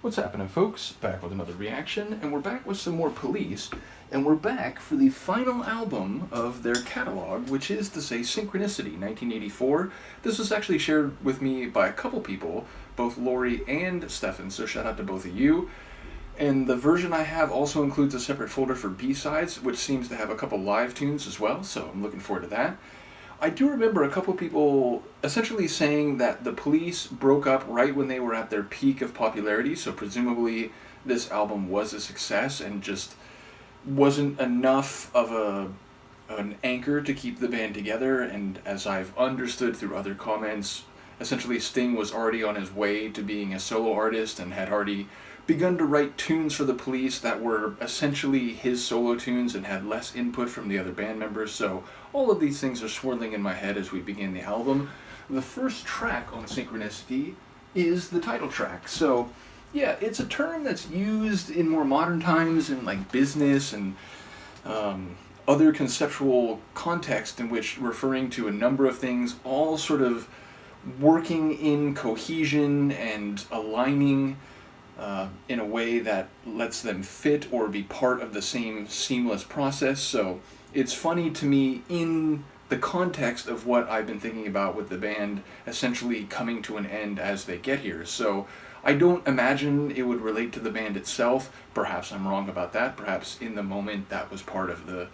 What's happening, folks? Back with another reaction, and we're back with some more Police, and we're back for the final album of their catalog, which is to say Synchronicity, 1984. This was actually shared with me by a couple people, both Lori and Stefan, so shout out to both of you. And the version I have also includes a separate folder for B-sides, which seems to have a couple live tunes as well, so I'm looking forward to that. I do remember a couple people essentially saying that the Police broke up right when they were at their peak of popularity, so presumably this album was a success and just wasn't enough of an anchor to keep the band together. And as I've understood through other comments, essentially Sting was already on his way to being a solo artist and had already begun to write tunes for the Police that were essentially his solo tunes and had less input from the other band members, so all of these things are swirling in my head as we begin the album. The first track on Synchronicity is the title track, so yeah, it's a term that's used in more modern times in like business and other conceptual context in which referring to a number of things all sort of working in cohesion and aligning in a way that lets them fit or be part of the same seamless process. So it's funny to me in the context of what I've been thinking about with the band essentially coming to an end as they get here. So I don't imagine it would relate to the band itself. Perhaps I'm wrong about that. Perhaps in the moment that was part of the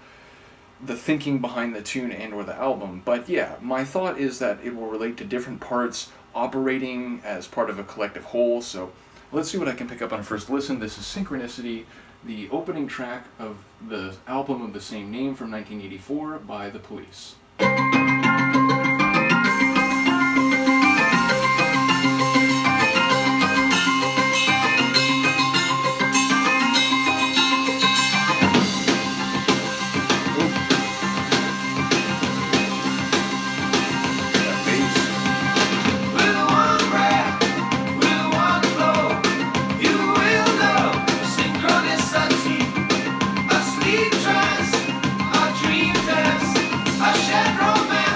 thinking behind the tune and or the album. But yeah, my thought is that it will relate to different parts operating as part of a collective whole. So let's see what I can pick up on first listen. This is Synchronicity, the opening track of the album of the same name from 1984 by The Police. Romance.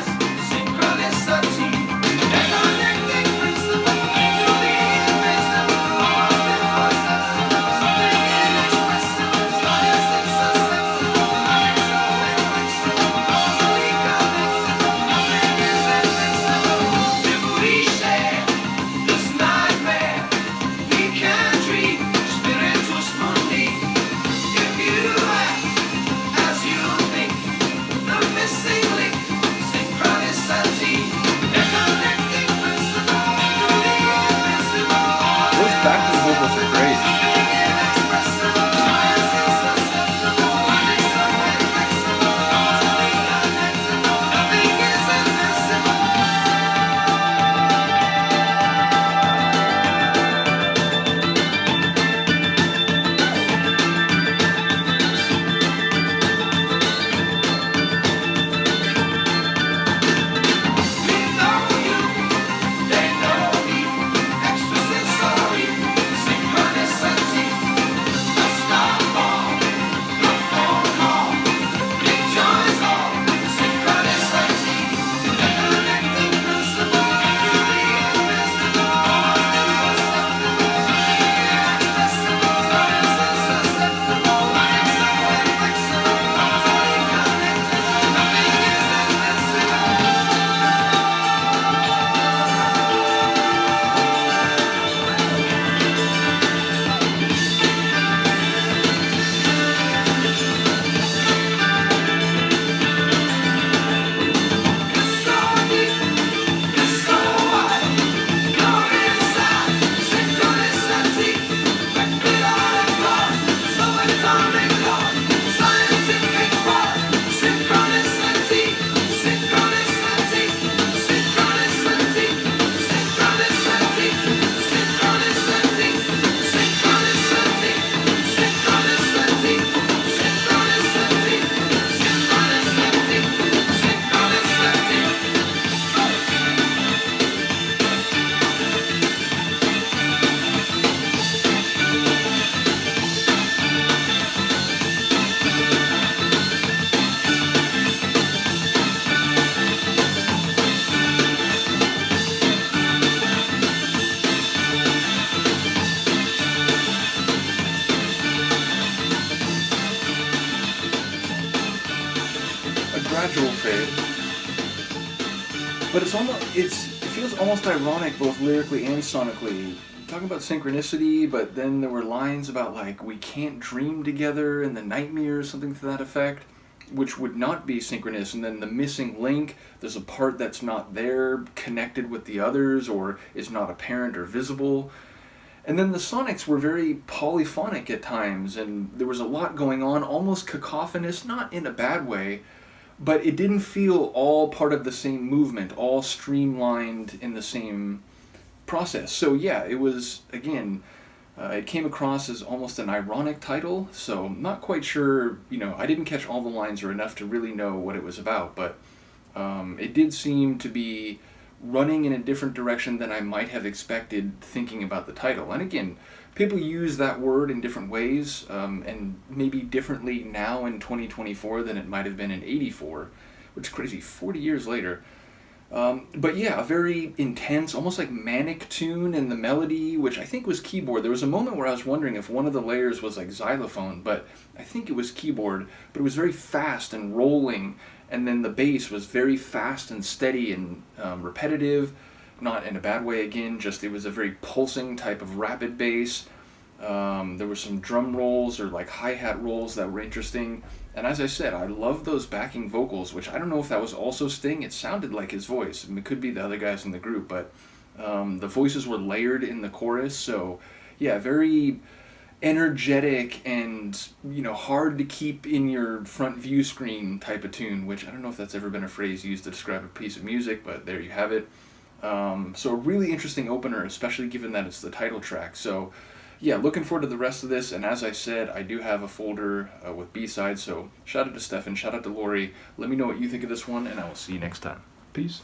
fade. But it feels almost ironic both lyrically and sonically. Talking about synchronicity, but then there were lines about like we can't dream together in the nightmare or something to that effect, which would not be synchronous. And then the missing link, there's a part that's not there connected with the others or is not apparent or visible. And then the sonics were very polyphonic at times, and there was a lot going on, almost cacophonous, not in a bad way, but it didn't feel all part of the same movement, all streamlined in the same process. So yeah, it was, again, it came across as almost an ironic title, so I'm not quite sure, I didn't catch all the lines or enough to really know what it was about, but it did seem to be running in a different direction than I might have expected thinking about the title. And again, people use that word in different ways, and maybe differently now in 2024 than it might have been in '84, which is crazy, 40 years later. But yeah, a very intense, almost like manic tune in the melody, which I think was keyboard. There was a moment where I was wondering if one of the layers was like xylophone, but I think it was keyboard. But it was very fast and rolling, and then the bass was very fast and steady and repetitive, not in a bad way again, just it was a very pulsing type of rapid bass. There were some drum rolls or like hi-hat rolls that were interesting. And as I said, I love those backing vocals, which I don't know if that was also Sting. It sounded like his voice. I mean, it could be the other guys in the group, but the voices were layered in the chorus. So yeah, very energetic and, hard to keep in your front view screen type of tune, which I don't know if that's ever been a phrase used to describe a piece of music, but there you have it. So a really interesting opener, especially given that it's the title track. So yeah, looking forward to the rest of this, and as I said, I do have a folder with B-sides, so shout out to Stefan, shout out to Lori. Let me know what you think of this one, and I will see you next time. Peace.